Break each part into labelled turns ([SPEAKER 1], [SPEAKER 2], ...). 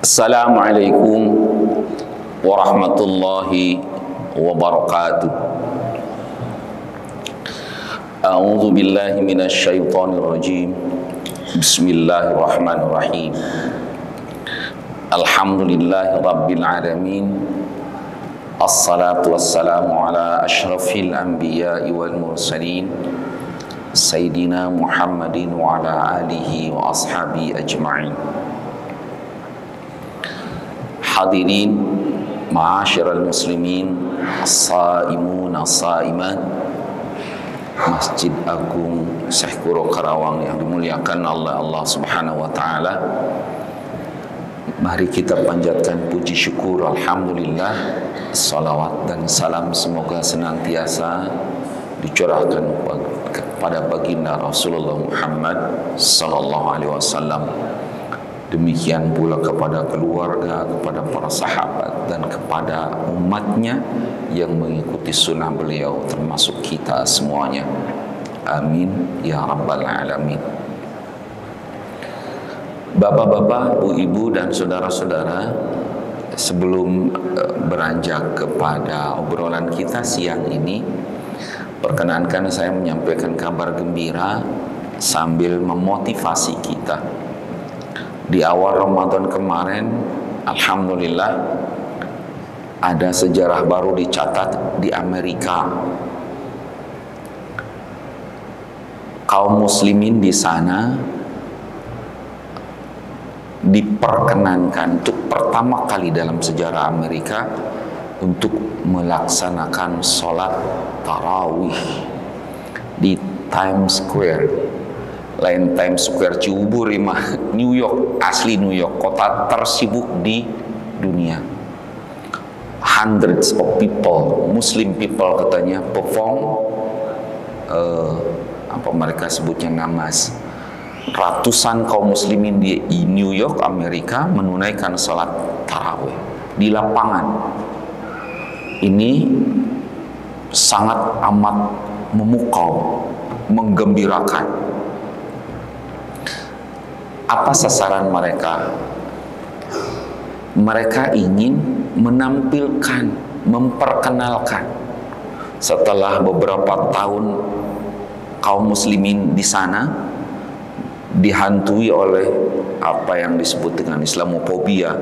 [SPEAKER 1] Assalamualaikum warahmatullahi wabarakatuh. A'udzu billahi minasy syaithanir rajim. Bismillahirrahmanirrahim. Alhamdulillahi rabbil alamin. Assalatu wassalamu ala asyrafil anbiya'i wal mursalin Sayyidina Muhammadin wa ala alihi wa ashabi ajma'in. Hadirin ma'asyiral muslimin, as-saimun as-saimat, Masjid Agung Syekh Guru Karawang yang dimuliakan oleh Allah Subhanahu wa taala. Mari kita panjatkan puji syukur, alhamdulillah, salawat dan salam semoga senantiasa dicurahkan kepada baginda Rasulullah Muhammad sallallahu alaihi wasallam. Demikian pula kepada keluarga, kepada para sahabat, dan kepada umatnya yang mengikuti sunnah beliau, termasuk kita semuanya. Amin ya rabbal alamin. Bapak-bapak, ibu-ibu, dan saudara-saudara, sebelum beranjak kepada obrolan kita siang ini, perkenankan saya menyampaikan kabar gembira sambil memotivasi kita. Di awal Ramadan kemarin, alhamdulillah, ada sejarah baru dicatat di Amerika. Kaum muslimin di sana diperkenankan untuk pertama kali dalam sejarah Amerika untuk melaksanakan sholat tarawih di Times Square. Lain Times Square Cibubur, New York, asli New York, kota tersibuk di dunia. Hundreds of people, Muslim people katanya, perform apa mereka sebutnya namaz. Ratusan kaum muslimin di New York, Amerika menunaikan salat tarawih di lapangan. Ini sangat amat memukau, menggembirakan. Apa sasaran mereka? Mereka ingin menampilkan, memperkenalkan setelah beberapa tahun kaum muslimin di sana dihantui oleh apa yang disebut dengan Islamofobia,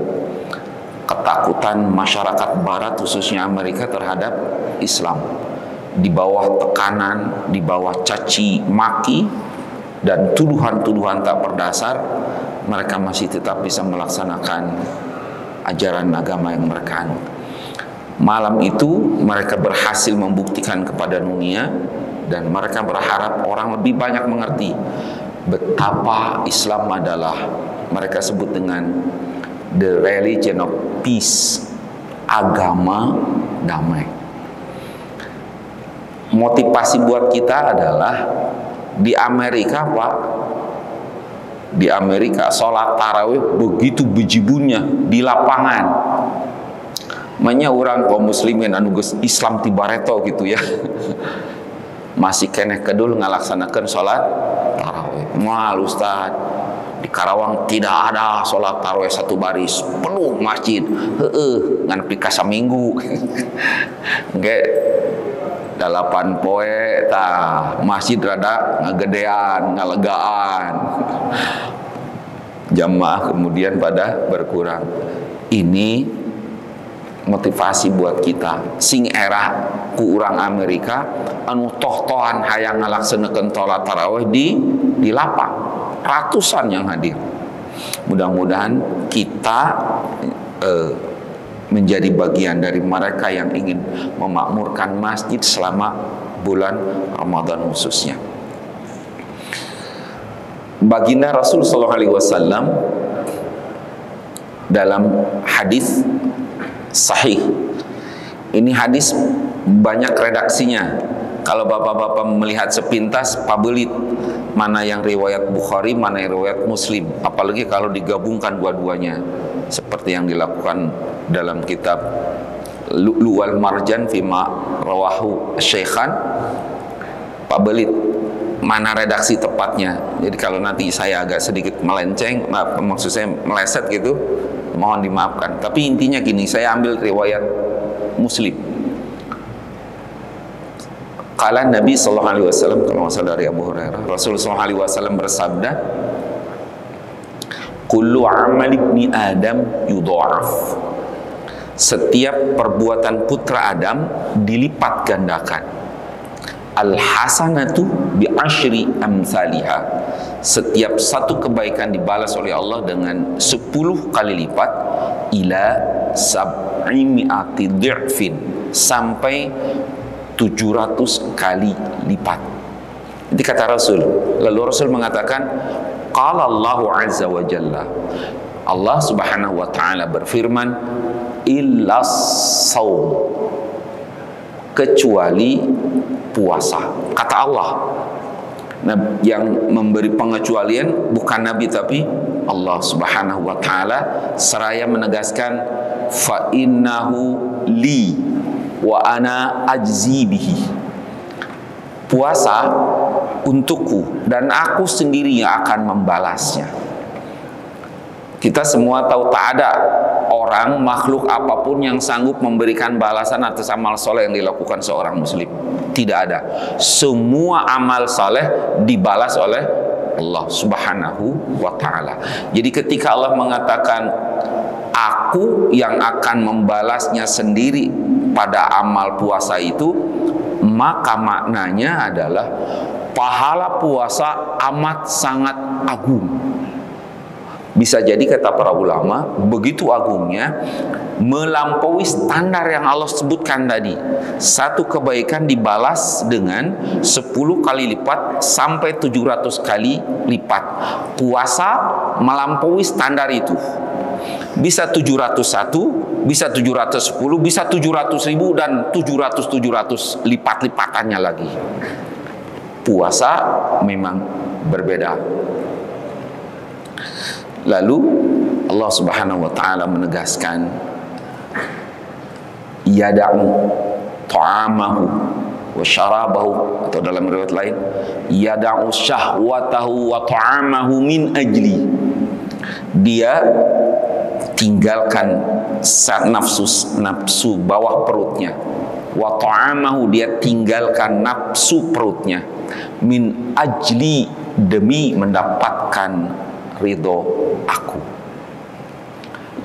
[SPEAKER 1] ketakutan masyarakat barat khususnya Amerika terhadap Islam, di bawah tekanan, di bawah caci maki dan tuduhan-tuduhan tak berdasar, mereka masih tetap bisa melaksanakan ajaran agama yang mereka anut. Malam itu mereka berhasil membuktikan kepada dunia, dan mereka berharap orang lebih banyak mengerti betapa Islam adalah, mereka sebut dengan the religion of peace, agama damai. Motivasi buat kita adalah di Amerika, Pak, di Amerika sholat tarawih begitu bejibunnya di lapangan. Makanya orang kaum muslimin anu Islam tibareto gitu ya, masih keneh kedul ngalaksanakan sholat tarawih. Mal Ustaz, di Karawang tidak ada sholat tarawih satu baris, penuh masjid. Ngan pikasa minggu. Nggak 8 poe tah masjid rada ngagedean, ngalegaan. Jamaah kemudian pada berkurang. Ini motivasi buat kita. Sing era ku urang Amerika anu toh-tohan hayang ngalaksanekeun sholat tarawih di lapang. Ratusan yang hadir. Mudah-mudahan kita menjadi bagian dari mereka yang ingin memakmurkan masjid selama bulan Ramadan khususnya. Baginda Rasul sallallahu alaihi wasallam dalam hadis sahih. Ini hadis banyak redaksinya. Kalau bapak-bapak melihat sepintas, pabelit mana yang riwayat Bukhari, mana yang riwayat Muslim. Apalagi kalau digabungkan dua-duanya, seperti yang dilakukan dalam kitab Lu'lu' wal Marjan fima rawahu Syaikhan. Pabelit mana redaksi tepatnya. Jadi kalau nanti saya agak sedikit melenceng, maksud saya meleset gitu, mohon dimaafkan. Tapi intinya gini, saya ambil riwayat Muslim. Qala Nabi sallallahu alaihi wasallam, kalau masalah dari Abu Hurairah, Rasulullah sallallahu alaihi wasallam bersabda, kullu amal ibni Adam yudha'af. Setiap perbuatan putra Adam dilipat gandakan. Al-hasanatu bi asyri amsalihha. Setiap satu kebaikan dibalas oleh Allah dengan 10 kali lipat, ila sab'imi'ati dhi'fin, sampai 700 kali lipat. Itu kata Rasul. Lalu Rasul mengatakan, qala Allahu azza wa jalla, Allah subhanahu wa ta'ala berfirman, illa saum, kecuali puasa. Kata Allah. Nah, yang memberi pengecualian bukan Nabi tapi Allah subhanahu wa ta'ala, seraya menegaskan, fa innahu li wa ana ajzi bihi. Puasa untukku dan aku sendiri yang akan membalasnya. Kita semua tahu tak ada orang, makhluk apapun yang sanggup memberikan balasan atas amal soleh yang dilakukan seorang muslim. Tidak ada. Semua amal soleh dibalas oleh Allah subhanahu wa ta'ala. Jadi ketika Allah mengatakan, aku yang akan membalasnya sendiri pada amal puasa itu, maka maknanya adalah pahala puasa amat sangat agung. Bisa jadi kata para ulama, begitu agungnya, melampaui standar yang Allah sebutkan tadi. Satu kebaikan dibalas dengan 10 kali lipat sampai 700 kali lipat. Puasa melampaui standar itu. Bisa 701, bisa 710, bisa 700.000 dan 700 lipat-lipatannya lagi. Puasa memang berbeda. Lalu Allah subhanahu wa ta'ala menegaskan, yada'u ta'amahu wa syarabahu, atau dalam riwayat lain, yada'u syahwatahu wa ta'amahu min ajli. Dia tinggalkan nafsu bawah perutnya, wa ta'amahu, dia tinggalkan nafsu perutnya, min ajli, demi mendapatkan ridho aku.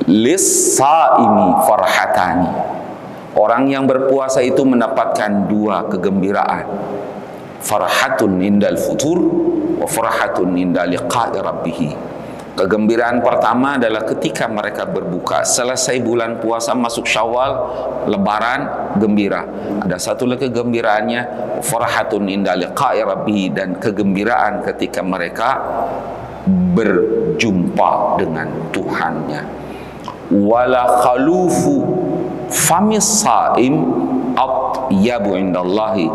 [SPEAKER 1] Lis-saimi farhatani, orang yang berpuasa itu mendapatkan 2 kegembiraan. Farhatun indal futur wa farhatun indal liqa'i rabbih. Kegembiraan pertama adalah ketika mereka berbuka, selesai bulan puasa masuk Syawal, Lebaran, gembira. Ada satu lagi kegembiraannya, farhatun indal liqa'i rabbih, dan kegembiraan ketika mereka berjumpa dengan Tuhannya. Wala khalufu famis saim atyabu indallahi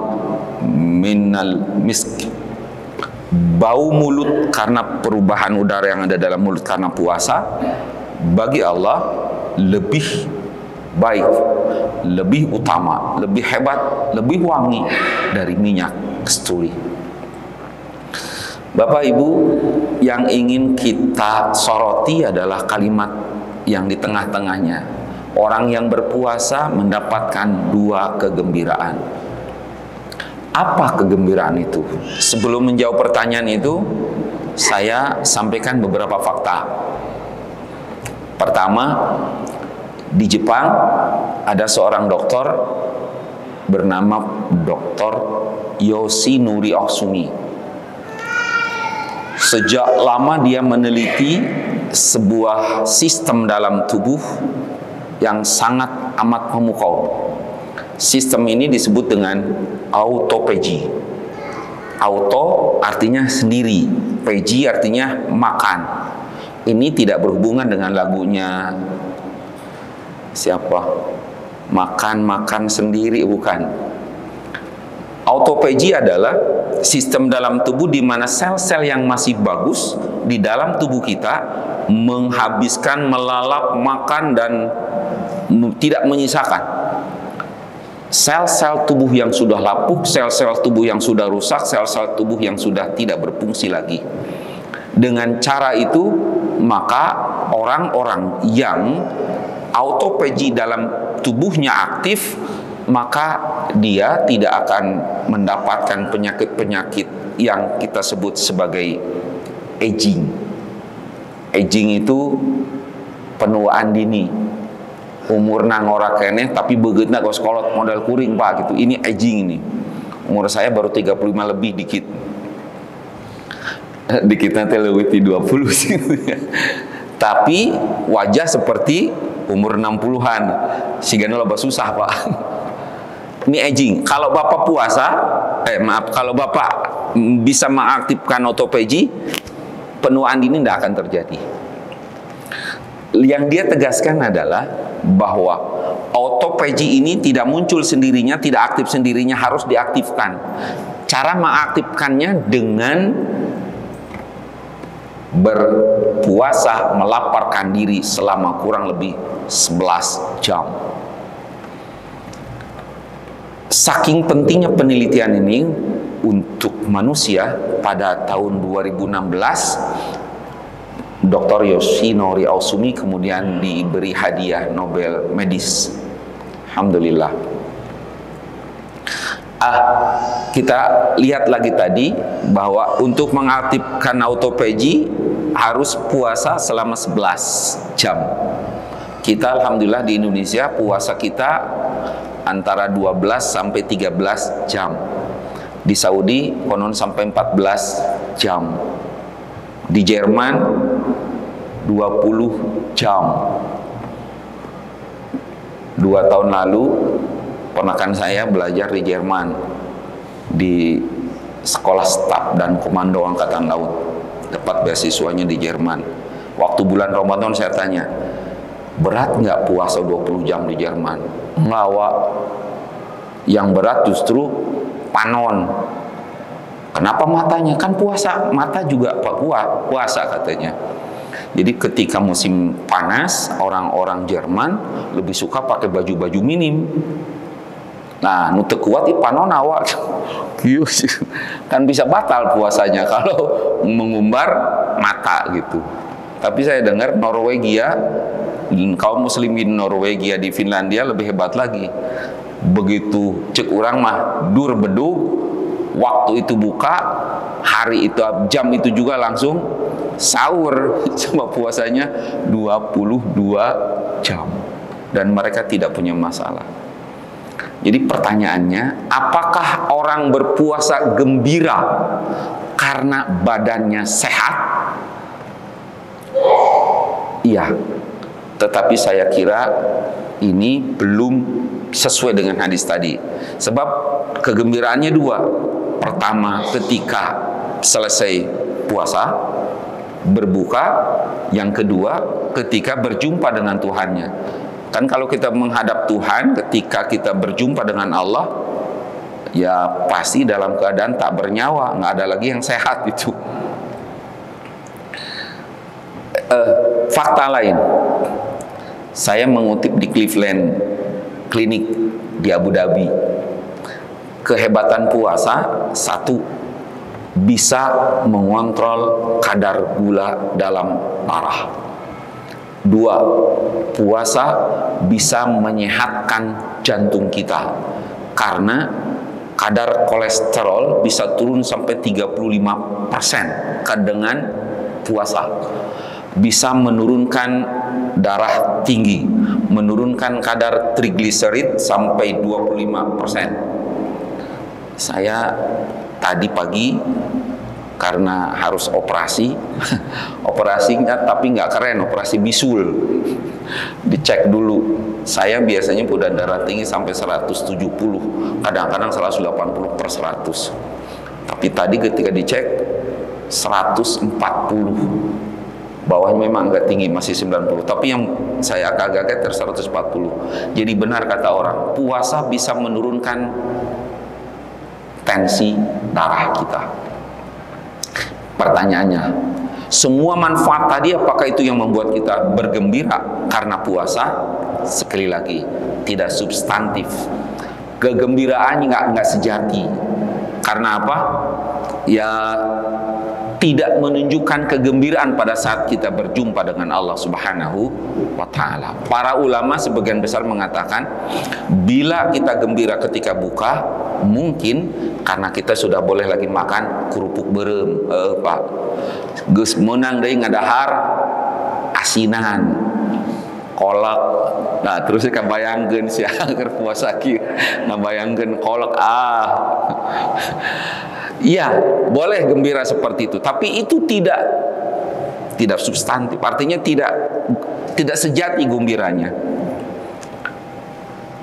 [SPEAKER 1] minal misk. Bau mulut karena perubahan udara yang ada dalam mulut karena puasa, bagi Allah lebih baik, lebih utama, lebih hebat, lebih wangi dari minyak kasturi. Bapak Ibu, yang ingin kita soroti adalah kalimat yang di tengah-tengahnya. Orang yang berpuasa mendapatkan 2 kegembiraan. Apa kegembiraan itu? Sebelum menjawab pertanyaan itu, saya sampaikan beberapa fakta. Pertama, di Jepang ada seorang dokter bernama Dr. Yoshinori Ohsumi. Sejak lama dia meneliti sebuah sistem dalam tubuh yang sangat amat memukau. Sistem ini disebut dengan autophagy. Auto artinya sendiri, phagy artinya makan. Ini tidak berhubungan dengan lagunya siapa? Makan sendiri, bukan. Autophagy adalah sistem dalam tubuh di mana sel-sel yang masih bagus di dalam tubuh kita menghabiskan, melalap, makan, dan tidak menyisakan. sel-sel tubuh yang sudah lapuk, sel-sel tubuh yang sudah rusak, sel-sel tubuh yang sudah tidak berfungsi lagi. Dengan cara itu, maka orang-orang yang autophagy dalam tubuhnya aktif, maka dia tidak akan mendapatkan penyakit-penyakit yang kita sebut sebagai aging. Aging itu penuaan dini. Umur nang ora keneh tapi begeutna kos kolot modal kuring Pak gitu. Ini aging ini. Umur saya baru 35 lebih dikit. Dikitnya teh leuwih ti 20 sih. Tapi wajah seperti umur 60-an. Sigana loba susah, Pak. Ini aging. Kalau Bapak puasa, kalau Bapak bisa mengaktifkan autophagy, penuaan dini tidak akan terjadi. Yang dia tegaskan adalah bahwa autophagy ini tidak muncul sendirinya, tidak aktif sendirinya, harus diaktifkan. Cara mengaktifkannya dengan berpuasa, melaparkan diri selama kurang lebih 11 jam. Saking pentingnya penelitian ini untuk manusia, pada tahun 2016 Dr. Yoshinori Aosumi kemudian diberi hadiah Nobel Medis. Alhamdulillah. Kita lihat lagi tadi bahwa untuk mengaktifkan autophagy harus puasa selama 11 jam. Kita alhamdulillah di Indonesia puasa kita antara 12 sampai 13 jam. Di Saudi konon sampai 14 jam. Di Jerman 20 jam. 2 tahun lalu ponakan saya belajar di Jerman di sekolah staf dan komando angkatan laut, dapat beasiswanya di Jerman. Waktu bulan Ramadan saya tanya, berat nggak puasa 20 jam di Jerman? Enggak, Wak. Yang berat justru panon. Kenapa matanya? Kan puasa, mata juga puasa katanya. Jadi ketika musim panas, orang-orang Jerman lebih suka pakai baju-baju minim. Nah, nu teu kuat panon awak. Kan bisa batal puasanya kalau mengumbar mata gitu. Tapi saya dengar Norwegia, kaum muslimin Norwegia di Finlandia lebih hebat lagi. Begitu cek urang mah dur bedug, waktu itu buka, hari itu jam itu juga langsung sahur. Cuma puasanya 22 jam dan mereka tidak punya masalah. Jadi pertanyaannya, apakah orang berpuasa gembira karena badannya sehat? Iya, tetapi saya kira ini belum sesuai dengan hadis tadi. Sebab kegembiraannya dua. Pertama, ketika selesai puasa, berbuka. Yang kedua, ketika berjumpa dengan Tuhannya. Kan kalau kita menghadap Tuhan, ketika kita berjumpa dengan Allah, ya pasti dalam keadaan tak bernyawa, nggak ada lagi yang sehat itu. Fakta lain, saya mengutip di Cleveland Clinic di Abu Dhabi. Kehebatan puasa, satu, bisa mengontrol kadar gula dalam darah. 2, puasa bisa menyehatkan jantung kita karena kadar kolesterol bisa turun sampai 35% dengan puasa. Bisa menurunkan darah tinggi, menurunkan kadar trigliserid sampai 25%. Saya tadi pagi karena harus operasinya tapi nggak keren, operasi bisul, dicek dulu. Saya biasanya udah darah tinggi sampai 170, kadang-kadang 180/100, tapi tadi ketika dicek 140, bawahnya memang agak tinggi, masih 90, tapi yang saya agak kaget 140. Jadi benar kata orang, puasa bisa menurunkan tensi darah kita. Pertanyaannya, semua manfaat tadi apakah itu yang membuat kita bergembira karena puasa? Sekali lagi, tidak substantif. Kegembiraan nggak sejati. Karena apa? Ya tidak menunjukkan kegembiraan pada saat kita berjumpa dengan Allah Subhanahu wa Ta'ala. Para ulama sebagian besar mengatakan, bila kita gembira ketika buka, mungkin karena kita sudah boleh lagi makan kerupuk berem, Pak. Geus menang deui ngadahar asinan, kolak. Nah, terus kan bayangkeun sia keur puasa kieu, ngabayangkeun kolak Iya, boleh gembira seperti itu, tapi itu tidak substantif. Artinya tidak sejati gembiranya.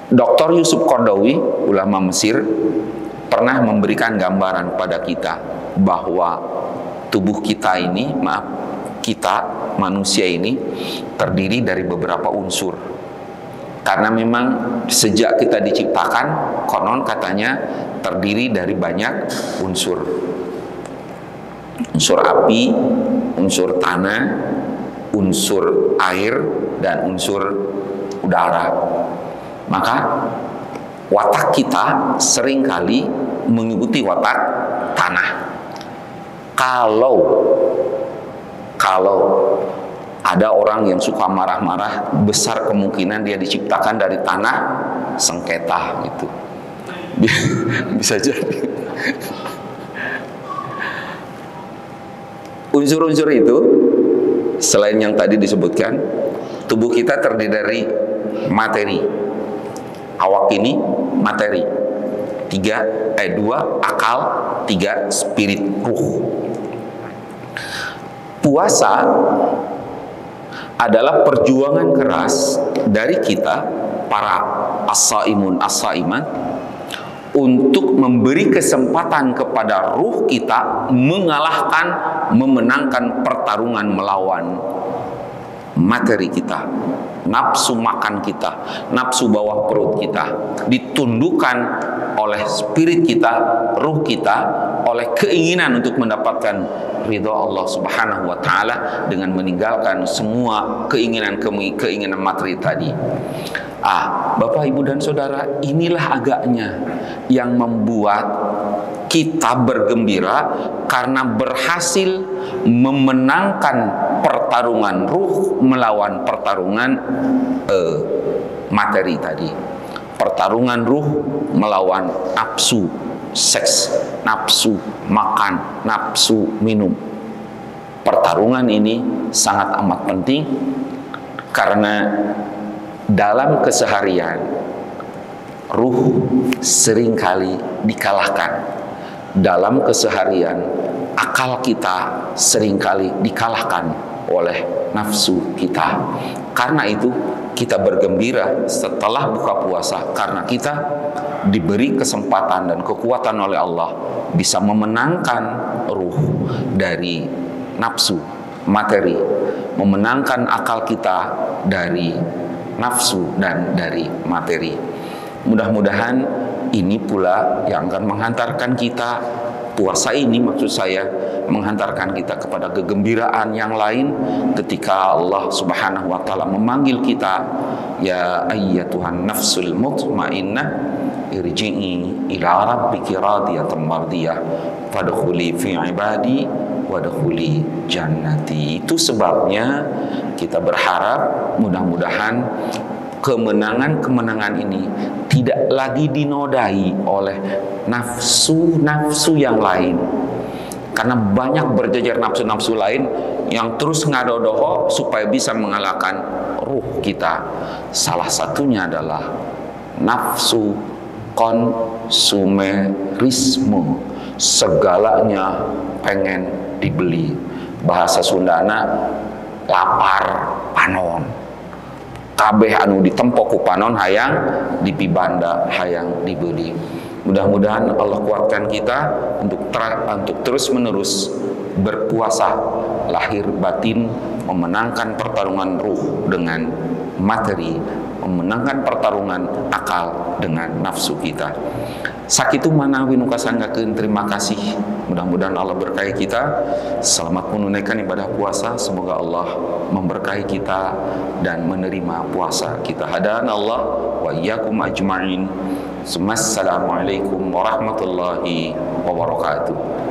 [SPEAKER 1] Dr. Yusuf Qaradawi, ulama Mesir, pernah memberikan gambaran pada kita bahwa tubuh kita ini, kita manusia ini terdiri dari beberapa unsur. Karena memang sejak kita diciptakan, konon katanya terdiri dari banyak unsur. Unsur api, unsur tanah, unsur air, dan unsur udara. Maka watak kita seringkali mengikuti watak tanah. Kalau ada orang yang suka marah-marah, besar kemungkinan dia diciptakan dari tanah sengketa gitu. Bisa jadi. Unsur-unsur itu selain yang tadi disebutkan, tubuh kita terdiri dari materi. Awak ini materi. 2 akal, 3 spirit, ruh. Puasa adalah perjuangan keras dari kita para as-saimun as-saimat untuk memberi kesempatan kepada ruh kita memenangkan pertarungan melawan materi kita, nafsu makan kita, nafsu bawah perut kita, ditundukkan oleh spirit kita, ruh kita, oleh keinginan untuk mendapatkan ridha Allah Subhanahu wa Ta'ala dengan meninggalkan semua keinginan materi tadi. Bapak, Ibu, dan Saudara, inilah agaknya yang membuat kita bergembira karena berhasil memenangkan pertarungan ruh melawan pertarungan materi tadi. Pertarungan ruh melawan nafsu seks, nafsu makan, nafsu minum. Pertarungan ini sangat amat penting karena dalam keseharian ruh seringkali dikalahkan. Dalam keseharian akal kita seringkali dikalahkan oleh nafsu kita. Karena itu kita bergembira setelah buka puasa karena kita diberi kesempatan dan kekuatan oleh Allah bisa memenangkan ruh dari nafsu materi, memenangkan akal kita dari nafsu dan dari materi. Mudah-mudahan ini pula yang akan menghantarkan kita, puasa ini maksud saya, menghantarkan kita kepada kegembiraan yang lain ketika Allah Subhanahu wa Ta'ala memanggil kita, ya ayyatuhan nafsul mutmainnah irji'i ila rabbiki radiyatan mardiyah fadkhuli fi ibadi wadkhuli jannati. Itu sebabnya kita berharap mudah-mudahan kemenangan ini tidak lagi dinodai oleh nafsu-nafsu yang lain. Karena banyak berjejer nafsu-nafsu lain yang terus ngadodoho supaya bisa mengalahkan ruh kita. Salah satunya adalah nafsu konsumerisme. Segalanya pengen dibeli. Bahasa Sundana lapar panon. Kabeh anu ditempo ku panon hayang dipibanda, hayang dibeli. Mudah-mudahan Allah kuatkan kita untuk terus menerus berpuasa lahir batin, memenangkan pertarungan ruh dengan materi, memenangkan pertarungan akal dengan nafsu kita. Sakitu manawi nu kasanggakeun, terima kasih. Mudah-mudahan Allah berkahi kita. Selamat menunaikan ibadah puasa. Semoga Allah memberkahi kita dan menerima puasa kita. Hadan Allah wa iyyakum ajma'in Assalamualaikum warahmatullahi wabarakatuh.